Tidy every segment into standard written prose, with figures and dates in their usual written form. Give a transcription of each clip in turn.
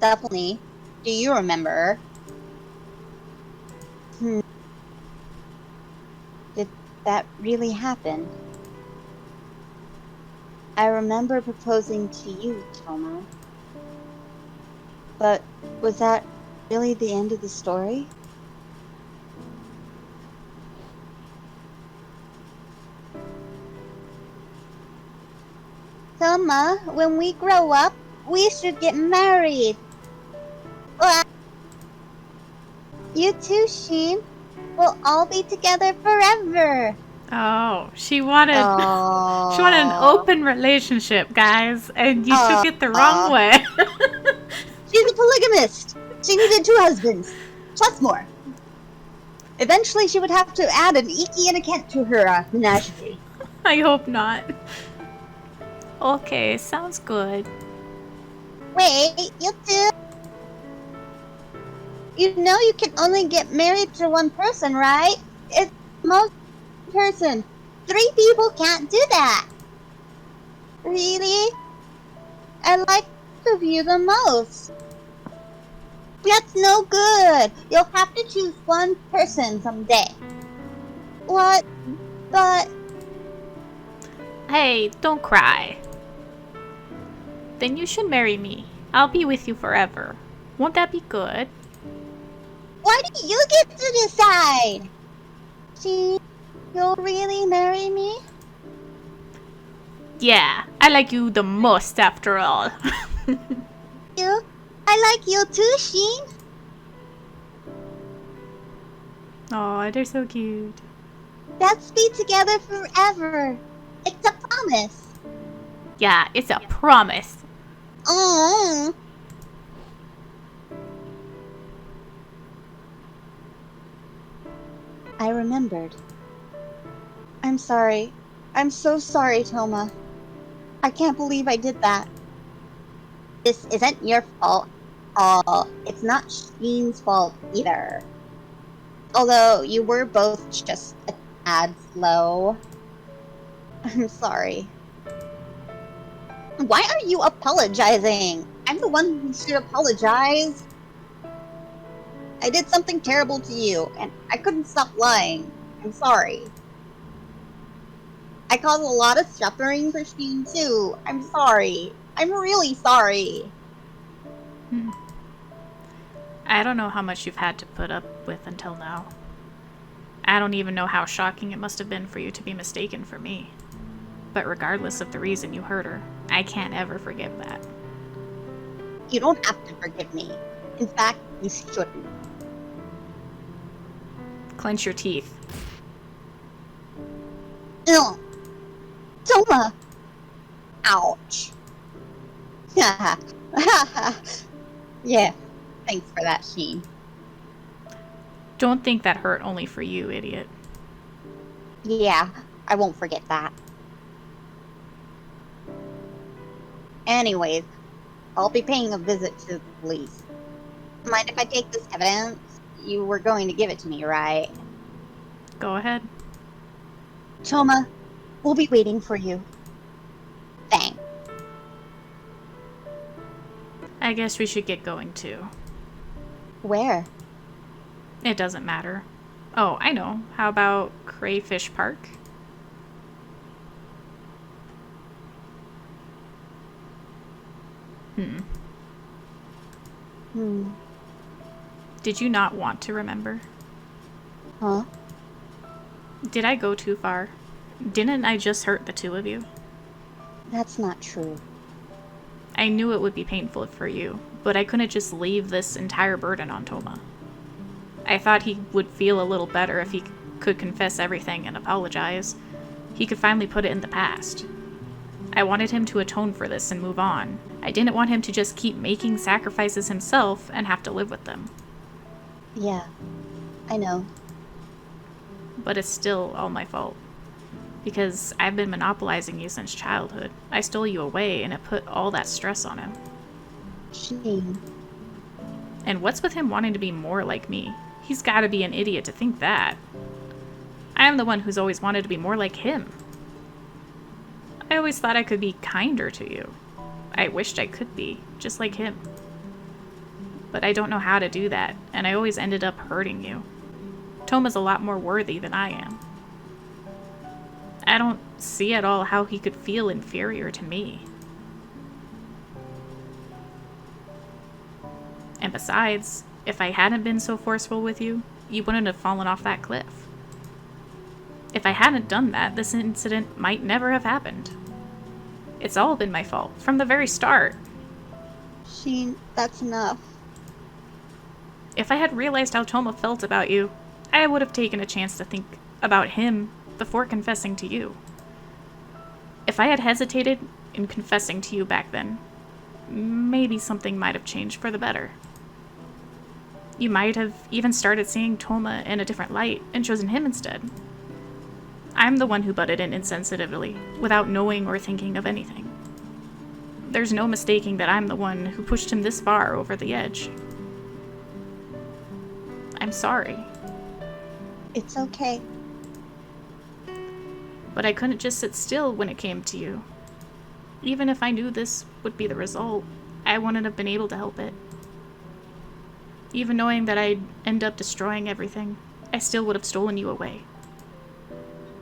definitely. Do you remember? Did that really happen? I remember proposing to you, Toma. But was that really the end of the story? Toma, when we grow up, we should get married. You too, Shin. We'll all be together forever. Oh, she wanted an open relationship, guys, and you took it the wrong way. She's a polygamist. She needed 2 husbands, plus more. Eventually, she would have to add an Iki and a Kent to her menagerie. I hope not. Okay, sounds good. Wait, you two? You know you can only get married to one person, right? It's most person. 3 people can't do that. Really? I like the view the most. That's no good. You'll have to choose one person someday. What? But... Hey, don't cry. Then you should marry me. I'll be with you forever. Won't that be good? Why do you get to decide? You'll really marry me? Yeah, I like you the most after all. I like you too, Shin. Oh, they're so cute. Let's be together forever. It's a promise. Yeah, it's a promise. Oh. I remembered. I'm sorry. I'm so sorry, Toma. I can't believe I did that. This isn't your fault. It's not Shin's fault either. Although you were both just a tad slow. I'm sorry. Why are you apologizing? I'm the one who should apologize. I did something terrible to you, and I couldn't stop lying. I'm sorry. I caused a lot of suffering for Shin too. I'm sorry. I'm really sorry. I don't know how much you've had to put up with until now. I don't even know how shocking it must have been for you to be mistaken for me. But regardless of the reason you hurt her, I can't ever forgive that. You don't have to forgive me. In fact, you shouldn't. Clench your teeth. Ugh. Toma! Ouch. Yeah, thanks for that, Shin. Don't think that hurt only for you, idiot. Yeah, I won't forget that. Anyways, I'll be paying a visit to the police. Mind if I take this evidence? You were going to give it to me, right? Go ahead. Toma, we'll be waiting for you. Thanks. I guess we should get going too. Where? It doesn't matter. Oh, I know. How about Crayfish Park? Did you not want to remember? Huh? Did I go too far? Didn't I just hurt the 2 of you? That's not true. I knew it would be painful for you, but I couldn't just leave this entire burden on Toma. I thought he would feel a little better if he could confess everything and apologize. He could finally put it in the past. I wanted him to atone for this and move on. I didn't want him to just keep making sacrifices himself and have to live with them. Yeah, I know. But it's still all my fault. Because I've been monopolizing you since childhood. I stole you away and it put all that stress on him. Shin. And what's with him wanting to be more like me? He's gotta be an idiot to think that. I am the one who's always wanted to be more like him. I always thought I could be kinder to you. I wished I could be, just like him. But I don't know how to do that, and I always ended up hurting you. Toma's a lot more worthy than I am. I don't see at all how he could feel inferior to me. And besides, if I hadn't been so forceful with you, you wouldn't have fallen off that cliff. If I hadn't done that, this incident might never have happened. It's all been my fault, from the very start. Shin, that's enough. If I had realized how Toma felt about you, I would have taken a chance to think about him before confessing to you. If I had hesitated in confessing to you back then, maybe something might have changed for the better. You might have even started seeing Toma in a different light and chosen him instead. I'm the one who butted in insensitively, without knowing or thinking of anything. There's no mistaking that I'm the one who pushed him this far over the edge. I'm sorry. It's okay. But I couldn't just sit still when it came to you. Even if I knew this would be the result, I wouldn't have been able to help it. Even knowing that I'd end up destroying everything, I still would have stolen you away.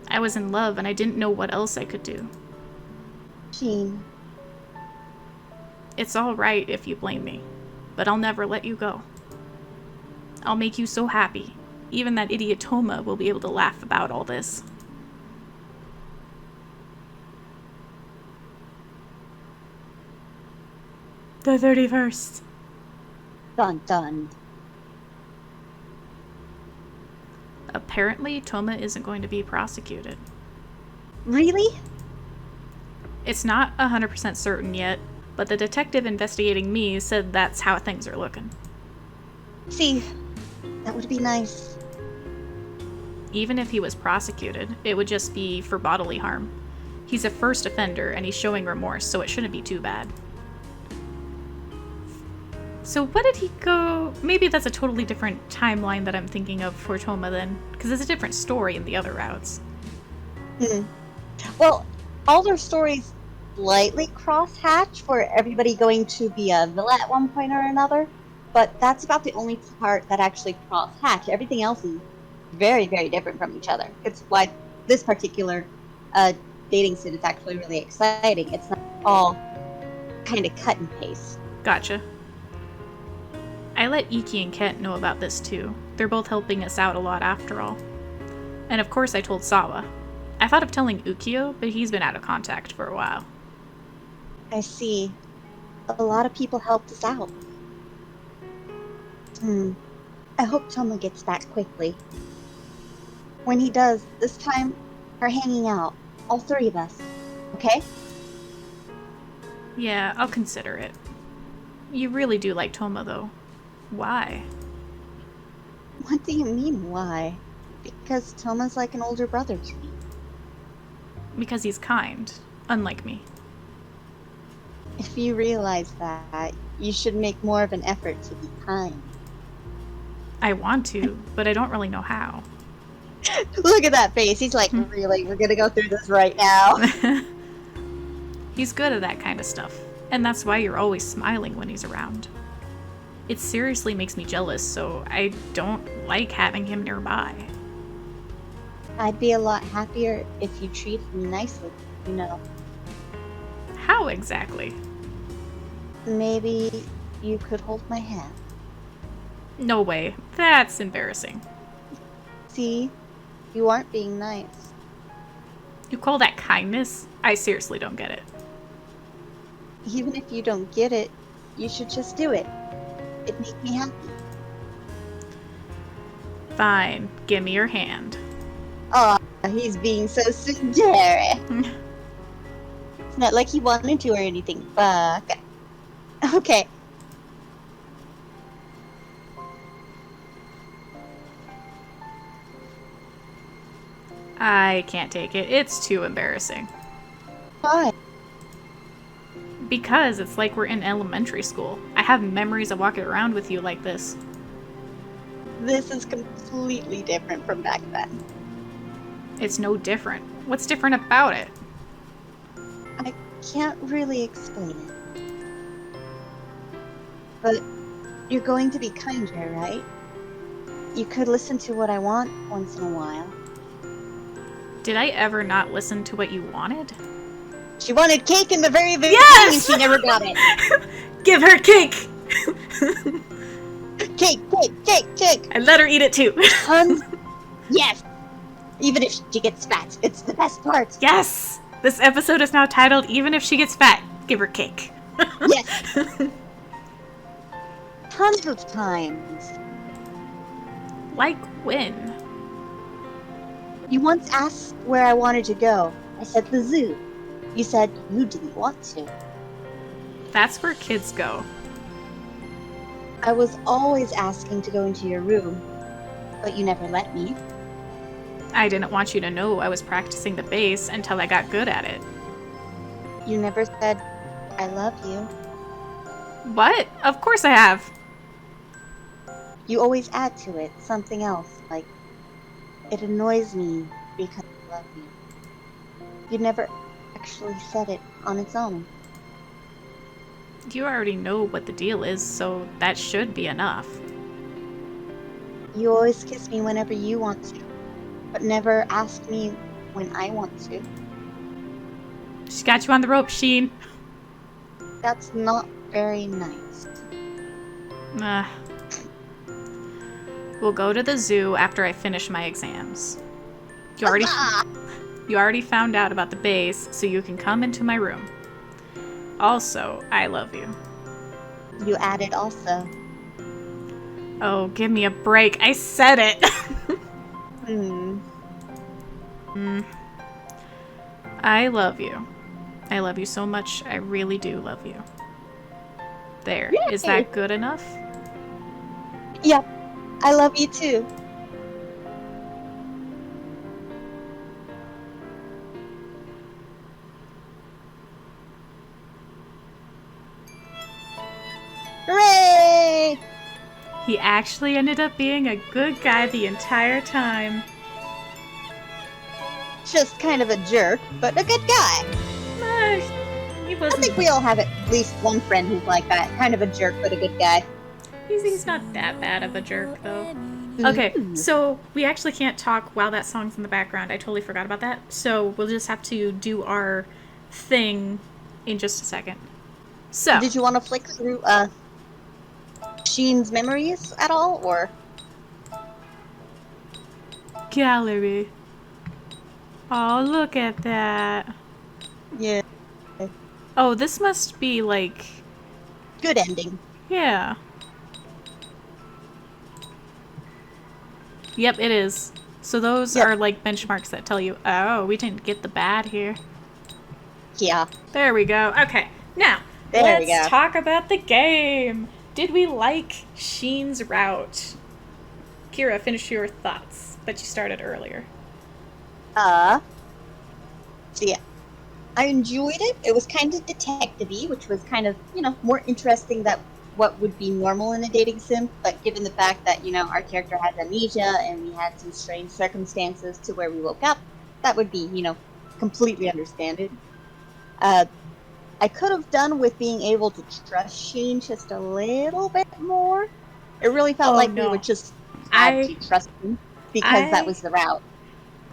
I was in love and I didn't know what else I could do. Shin. It's all right if you blame me, but I'll never let you go. I'll make you so happy. Even that idiot Toma will be able to laugh about all this. The 31st. Dun dun. Apparently, Toma isn't going to be prosecuted. Really? It's not 100% certain yet, but the detective investigating me said that's how things are looking. See, that would be nice. Even if he was prosecuted, it would just be for bodily harm. He's a first offender and he's showing remorse, so it shouldn't be too bad. So what did he go... Maybe that's a totally different timeline that I'm thinking of for Toma then, because it's a different story in the other routes. Well, all their stories slightly cross-hatch for everybody going to be a villa at one point or another, but that's about the only part that actually cross-hatch. Everything else is very, very different from each other. It's why this particular dating sim is actually really exciting. It's not all kind of cut and paste. Gotcha. I let Iki and Kent know about this too. They're both helping us out a lot after all. And of course I told Sawa. I thought of telling Ukyo, but he's been out of contact for a while. I see. A lot of people helped us out. I hope Toma gets back quickly. When he does, this time, we're hanging out. All three of us. Okay? Yeah, I'll consider it. You really do like Toma though. Why? What do you mean, why? Because Toma's like an older brother to me. Because he's kind, unlike me. If you realize that, you should make more of an effort to be kind. I want to, but I don't really know how. Look at that face. He's like, really? We're gonna go through this right now? He's good at that kind of stuff, and that's why you're always smiling when he's around. It seriously makes me jealous, so I don't like having him nearby. I'd be a lot happier if you treated me nicely, you know. How exactly? Maybe you could hold my hand. No way. That's embarrassing. See? You aren't being nice. You call that kindness? I seriously don't get it. Even if you don't get it, you should just do it. It'd make me happy. Fine. Give me your hand. Aw, he's being so tsundere. It's not like he wanted to or anything, but... Okay. I can't take it. It's too embarrassing. Why? Because it's like we're in elementary school. I have memories of walking around with you like this. This is completely different from back then. It's no different. What's different about it? I can't really explain it. But You're going to be kinder, right? You could listen to what I want once in a while. Did I ever not listen to what you wanted? She wanted cake in the very beginning Yes! and she never got it. Give her cake! Cake, cake, cake, cake! And let her eat it too. Tons. Yes! Even if she gets fat, it's the best part. Yes! This episode is now titled Even If She Gets Fat, Give Her Cake. Yes! Tons of times. Like when? You once asked where I wanted to go. I said the zoo. You said you didn't want to. That's where kids go. I was always asking to go into your room, but you never let me. I didn't want you to know I was practicing the bass until I got good at it. You never said, I love you. What? Of course I have. You always add to it something else, like, it annoys me because I love you. You never actually said it on its own. You already know what the deal is, so that should be enough. You always kiss me whenever you want to, but never ask me when I want to. She got you on the rope, Shin. That's not very nice. We'll go to the zoo after I finish my exams. You already found out about the bass, so you can come into my room. Also, I love you. You added also. Oh, give me a break. I said it. I love you. I love you so much. I really do love you. There. Yay! Is that good enough? Yep. I love you too. Hooray! He actually ended up being a good guy the entire time. Just kind of a jerk, but a good guy. He I wasn't. think we all have at least one friend who's like that. Kind of a jerk, but a good guy. He's not that bad of a jerk, though. Okay, so we actually can't talk while that song's in the background. I totally forgot about that. So we'll just have to do our thing in just a second. So, Did you want to flick through Sheen's memories at all, or? gallery. Oh, look at that. Yeah. Oh, this must be like... Good ending. yeah. Yep, it is. So those Yep. are like benchmarks that tell you, oh, we didn't get the bad here. Yeah. There we go. Okay, now, There we let's go. talk about the game. Did we like Sheen's route? Kira, finish your thoughts, but you started earlier. So yeah. I enjoyed it. It was kind of detective-y, which was kind of, more interesting than what would be normal in a dating sim. But given the fact that, our character has amnesia and we had some strange circumstances to where we woke up, that would be, completely understandable. I could have done with being able to trust Sheen just a little bit more. It really felt like we would just had to trust him because that was the route.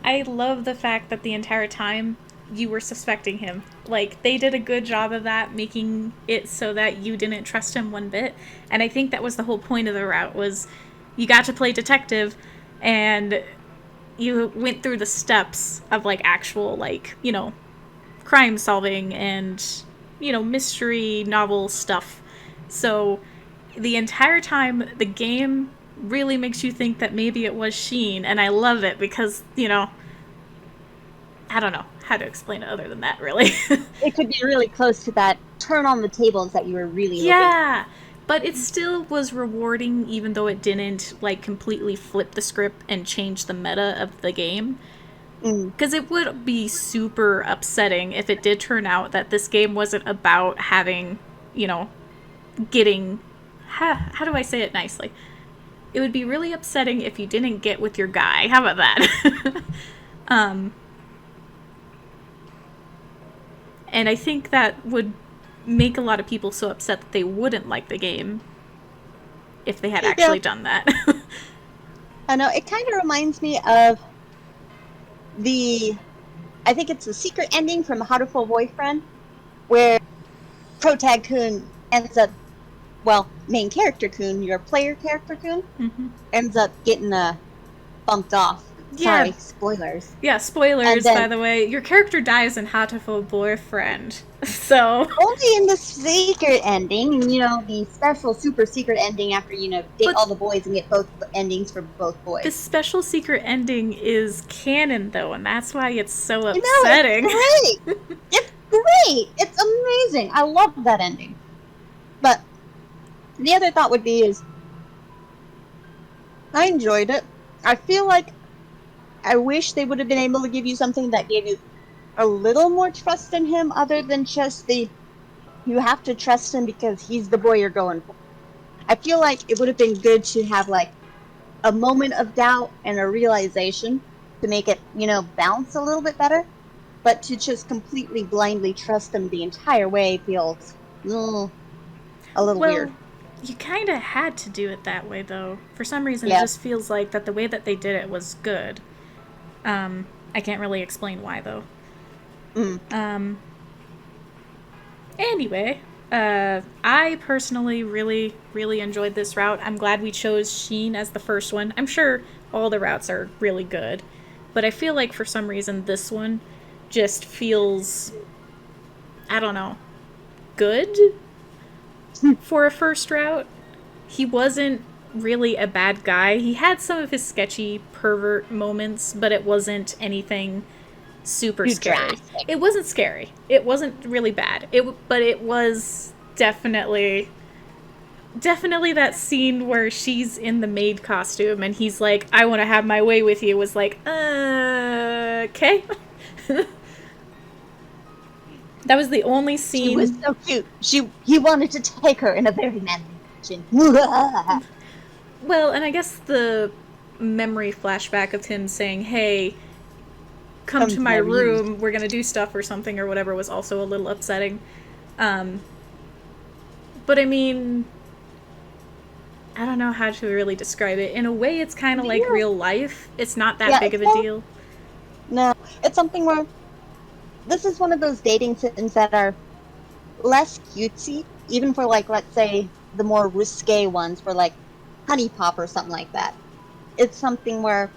I love the fact that the entire time you were suspecting him. Like, they did a good job of that, making it so that you didn't trust him one bit. And I think that was the whole point of the route, was you got to play detective and you went through the steps of, like, actual, like, crime solving and, mystery novel stuff. So the entire time, the game really makes you think that maybe it was Sheen, and I love it because, I don't know how to explain it other than that, really. It could be really close to that turn on the tables that you were really yeah, but it still was rewarding, even though it didn't, like, completely flip the script and change the meta of the game. Because it would be super upsetting if it did turn out that this game wasn't about having, getting... How do I say it nicely? It would be really upsetting if you didn't get with your guy. How about that? And I think that would make a lot of people so upset that they wouldn't like the game. if they had actually done that. I know, it kind of reminds me of I think it's the secret ending from How to Fool a Boyfriend, where Protag Kun ends up, well, main character Kun, your player character Kun, ends up getting bumped off. Sorry, spoilers. Yeah, spoilers, then, by the way. Your character dies in How to Fool a Boyfriend. So... Only in the secret ending, the special super secret ending after, date all the boys and get both endings for both boys. The special secret ending is canon, though, and that's why it's so upsetting. It's great! It's great! It's amazing! I love that ending. But the other thought would be is, I enjoyed it. I feel like I wish they would have been able to give you something that gave you a little more trust in him, other than just you have to trust him because he's the boy you're going for. I feel like it would have been good to have, like, a moment of doubt and a realization to make it, bounce a little bit better. But to just completely blindly trust him the entire way feels a little weird. You kind of had to do it that way, though. For some reason, it just feels like that the way that they did it was good. I can't really explain why, though. Anyway, I personally really, really enjoyed this route. I'm glad we chose Shin as the first one. I'm sure all the routes are really good, but I feel like for some reason this one just feels, I don't know, good for a first route. He wasn't really a bad guy. He had some of his sketchy pervert moments, but it wasn't anything super scary. It wasn't scary. It wasn't really bad. But it was definitely that scene where she's in the maid costume and he's like, I want to have my way with you, was like, okay. That was the only scene. She was so cute. He wanted to take her in a very manly fashion. Well, and I guess the memory flashback of him saying, hey, come to my room, we're gonna do stuff or something or whatever, was also a little upsetting. But I mean, I don't know how to really describe it. In a way, it's kind of like real life. It's not that big of a deal. No, it's something where this is one of those dating sims that are less cutesy, even for, like, let's say, the more risque ones for, like, Honey Pop or something like that. It's something where,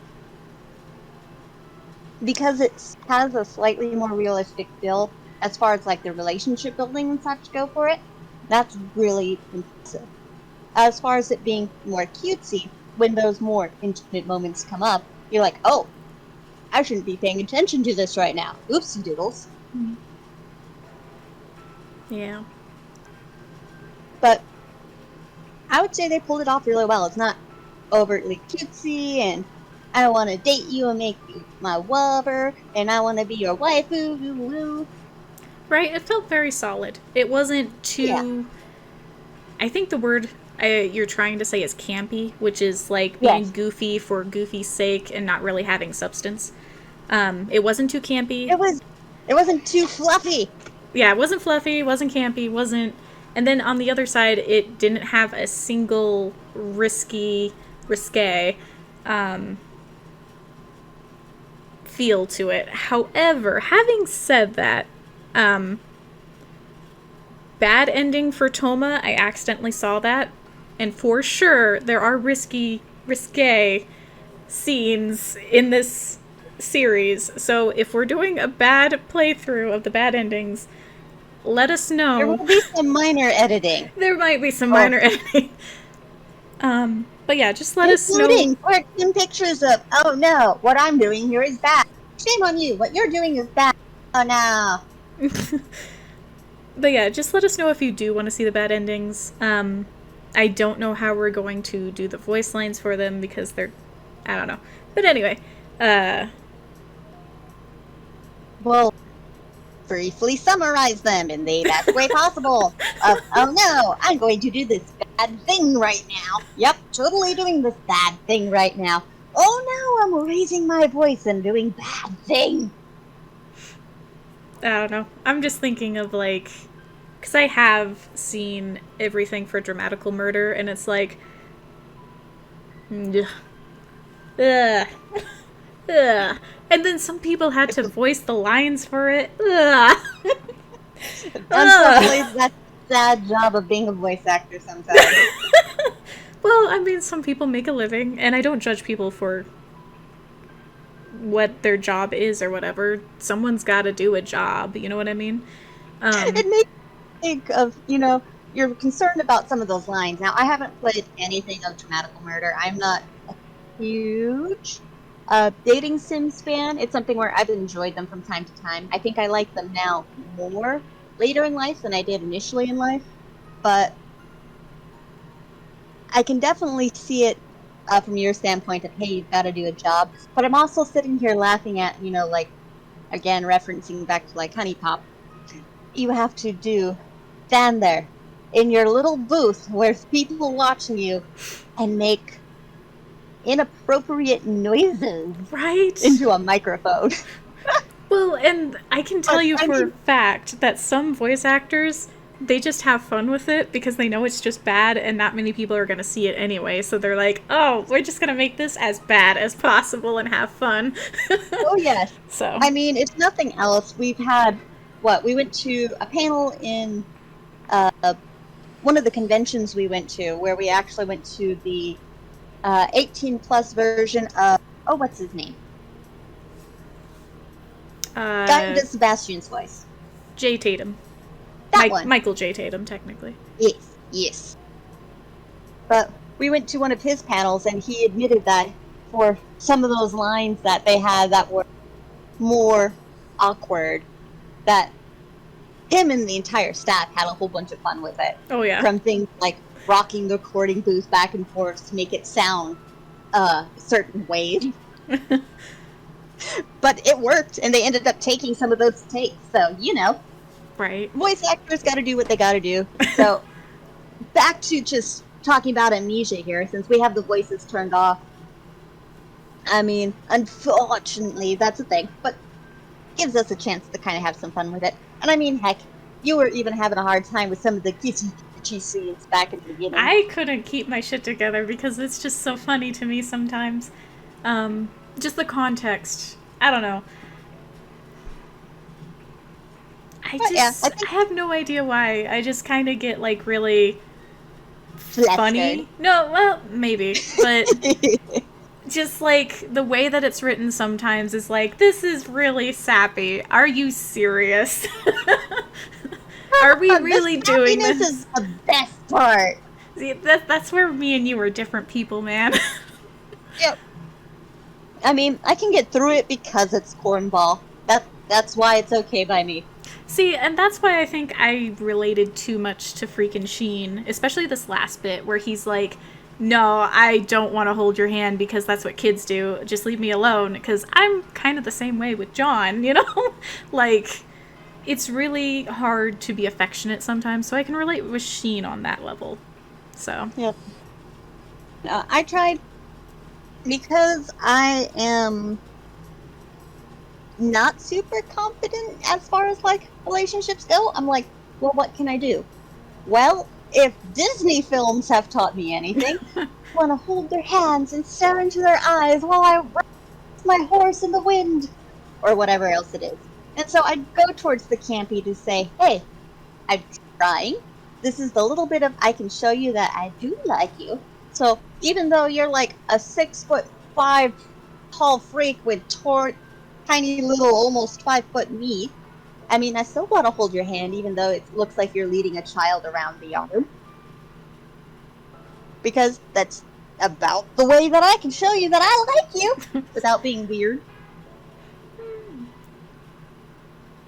because it has a slightly more realistic feel as far as, like, the relationship building and such go for it, that's really impressive. As far as it being more cutesy, when those more intimate moments come up, you're like, oh, I shouldn't be paying attention to this right now. Oopsie doodles. Yeah. But I would say they pulled it off really well. It's not overtly cutesy, and I want to date you and make you my lover, and I want to be your waifu. Right, it felt very solid. It wasn't too... Yeah. I think the word you're trying to say is campy, which is like being goofy for goofy's sake and not really having substance. It wasn't too campy. It wasn't too fluffy. Yeah, it wasn't fluffy, wasn't campy, wasn't... And then on the other side, it didn't have a single risque feel to it. However, having said that, bad ending for Toma, I accidentally saw that. And for sure, there are risque scenes in this series. So if we're doing a bad playthrough of the bad endings, let us know. There will be some minor editing. There might be some minor editing. But yeah, just let us know. Including some pictures of, oh no, what I'm doing here is bad. Shame on you, what you're doing is bad. Oh no. But yeah, just let us know if you do want to see the bad endings. I don't know how we're going to do the voice lines for them because they're... I don't know. But anyway, Well, briefly summarize them in the best way possible. Oh no, I'm going to do this bad thing right now. Yep, totally doing this bad thing right now. Oh no, I'm raising my voice and doing bad thing. I don't know. I'm just thinking of, like... Because I have seen everything for Dramatical Murder, and it's like, Ugh. Ugh. Ugh. And then some people had to voice the lines for it. Ugh. Unfortunately, that's a sad job of being a voice actor sometimes. Well, I mean, some people make a living, and I don't judge people for what their job is or whatever. Someone's got to do a job, you know what I mean? It makes me think of, you're concerned about some of those lines. Now, I haven't played anything of Dramatical Murder. I'm not a huge dating sims fan. It's something where I've enjoyed them from time to time. I think I like them now more later in life than I did initially in life, but I can definitely see it from your standpoint of, hey, you've got to do a job. But I'm also sitting here laughing at, like, again, referencing back to, like, Honey Pop. You have to stand there in your little booth where people watching you and make inappropriate noises Right? into a microphone. Well, and I can tell you for a fact that some voice actors, they just have fun with it because they know it's just bad and not many people are going to see it anyway. So they're like, oh, we're just going to make this as bad as possible and have fun. Oh, yes. So. I mean, if nothing else, we've had, we went to a panel in one of the conventions we went to where we actually went to the 18 plus version of, what's his name? Guy who does Sebastian's voice. J. Tatum. That one. Michael J. Tatum, technically. Yes. But we went to one of his panels, and he admitted that for some of those lines that they had that were more awkward, that him and the entire staff had a whole bunch of fun with it. Oh, yeah. From things like rocking the recording booth back and forth to make it sound certain ways. But it worked, and they ended up taking some of those takes, so, Right. Voice actors got to do what they got to do. So, back to just talking about Amnesia here, since we have the voices turned off. I mean, unfortunately, that's a thing, but gives us a chance to kind of have some fun with it. And I mean, heck, you were even having a hard time with some of the kitschy scenes back in the beginning. I couldn't keep my shit together because it's just so funny to me sometimes. Just the context. I don't know. I have no idea why. I just kind of get, like, really funny. No, well, maybe. But just, like, the way that it's written sometimes is like, this is really sappy. Are you serious? Are we really doing this? This is the best part. See, that's where me and you are different people, man. Yep. I mean, I can get through it because it's cornball. That's why it's okay by me. See, and that's why I think I related too much to freaking Shin, especially this last bit where he's like, no, I don't want to hold your hand because that's what kids do. Just leave me alone. Because I'm kind of the same way with John, Like, it's really hard to be affectionate sometimes, so I can relate with Shin on that level. So. Yep. I tried, because I am not super confident as far as, like, relationships go. I'm like, well, what can I do? Well, if Disney films have taught me anything, I want to hold their hands and stare into their eyes while I ride my horse in the wind, or whatever else it is. And so I'd go towards the campy to say, hey, I'm trying. This is the little bit of, I can show you that I do like you. So even though you're like a 6'5" tall freak with tiny little, almost 5 foot me, I mean, I still want to hold your hand, even though it looks like you're leading a child around the yard. Because that's about the way that I can show you that I like you, without being weird.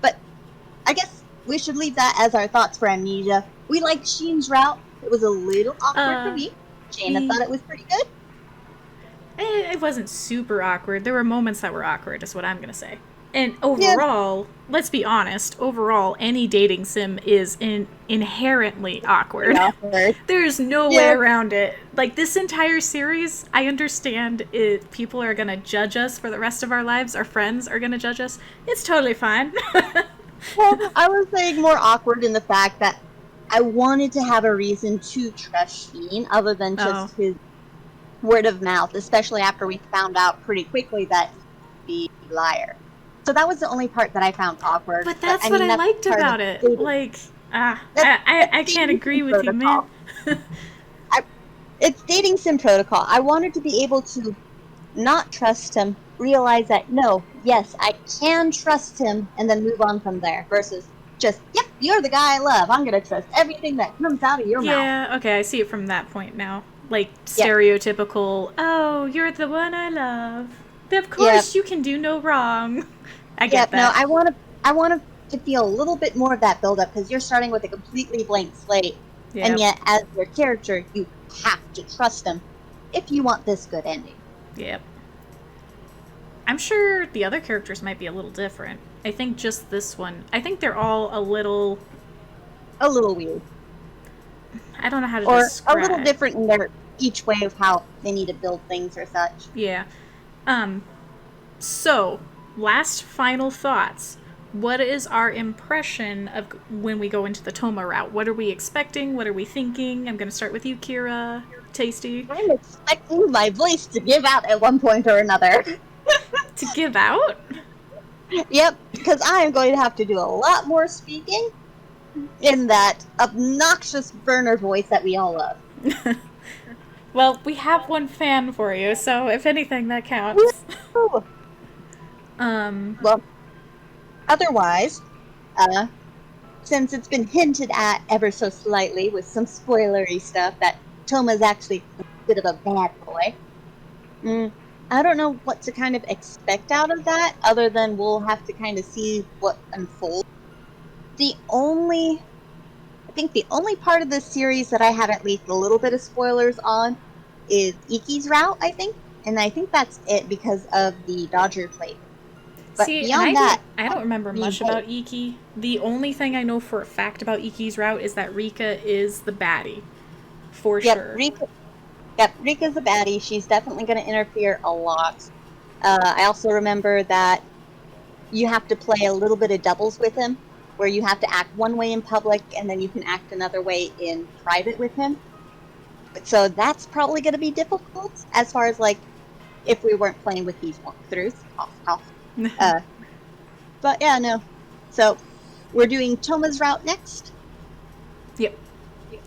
But I guess we should leave that as our thoughts for Amnesia. We liked Shin's route. It was a little awkward for me. Jaina thought it was pretty good. It wasn't super awkward. There were moments that were awkward, is what I'm going to say. And overall, let's be honest, any dating sim is inherently awkward. There's no way around it. Like, this entire series, I understand people are going to judge us for the rest of our lives. Our friends are going to judge us. It's totally fine. Well, I was saying more awkward in the fact that I wanted to have a reason to trust Shin, other than just his word of mouth, especially after we found out pretty quickly that he's the liar. So that was the only part that I found awkward. But But that's I what mean, I that's liked part of about it. dating. Like, That's, I that's can't dating sim agree with you, man. protocol. It's dating sim protocol. I wanted to be able to not trust him, realize that no, yes, I can trust him, and then move on from there. Versus just, yep, you're the guy I love. I'm gonna trust everything that comes out of your mouth. Yeah, okay, I see it from that point now. Like, Yep, stereotypical, oh, you're the one I love. Of yep, course you can do no wrong. I get yep. No, that. I want to feel a little bit more of that build up because you're starting with a completely blank slate, and Yep, yet as your character, you have to trust him if you want this good ending. yep. I'm sure the other characters might be a little different. I think just this one. I think they're all a little. A little weird, I don't know how to or a little describe. different in their each way of how they need to build things or such. Yeah. Um, so, last final thoughts. What is our impression of when we go into the Toma route? What are we expecting? What are we thinking? I'm going to start with you, Kira. Tasty. I'm expecting my voice to give out at one point or another. To give out? Yep, because I am going to have to do a lot more speaking in that obnoxious burner voice that we all love. Well, we have one fan for you, so if anything, that counts. Woo! Um, Well, otherwise, uh, since it's been hinted at ever so slightly with some spoilery stuff that Toma's actually a bit of a bad boy, I don't know what to kind of expect out of that other than we'll have to kind of see what unfolds. The only I think the only part of this series that I have at least a little bit of spoilers on is Iki's route, I think. And I think that's it because of the Dodger plate. But See, and beyond that, I don't remember I mean, much hey, about Iki. The only thing I know for a fact about Iki's route is that Rika is the baddie. For yep, sure. Rika's a baddie. She's definitely going to interfere a lot. I also remember that you have to play a little bit of doubles with him, where you have to act one way in public and then you can act another way in private with him. So that's probably going to be difficult as far as like if we weren't playing with these walkthroughs. Cough, cough. Uh, but yeah, no. So we're doing Toma's route next. Yep,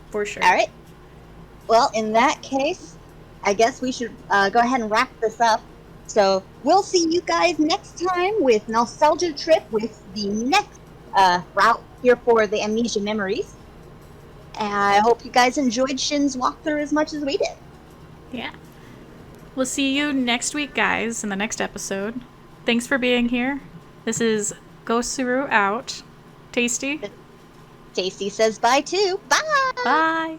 for sure. All right. Well, in that case, I guess we should go ahead and wrap this up. So we'll see you guys next time with Nostalgia Trip with the next route here for the Amnesia Memories. And I hope you guys enjoyed Shin's walkthrough as much as we did. Yeah. We'll see you next week, guys, in the next episode. Thanks for being here. This is Ghostsuru out. Tasty. Tasty says bye too. Bye! Bye.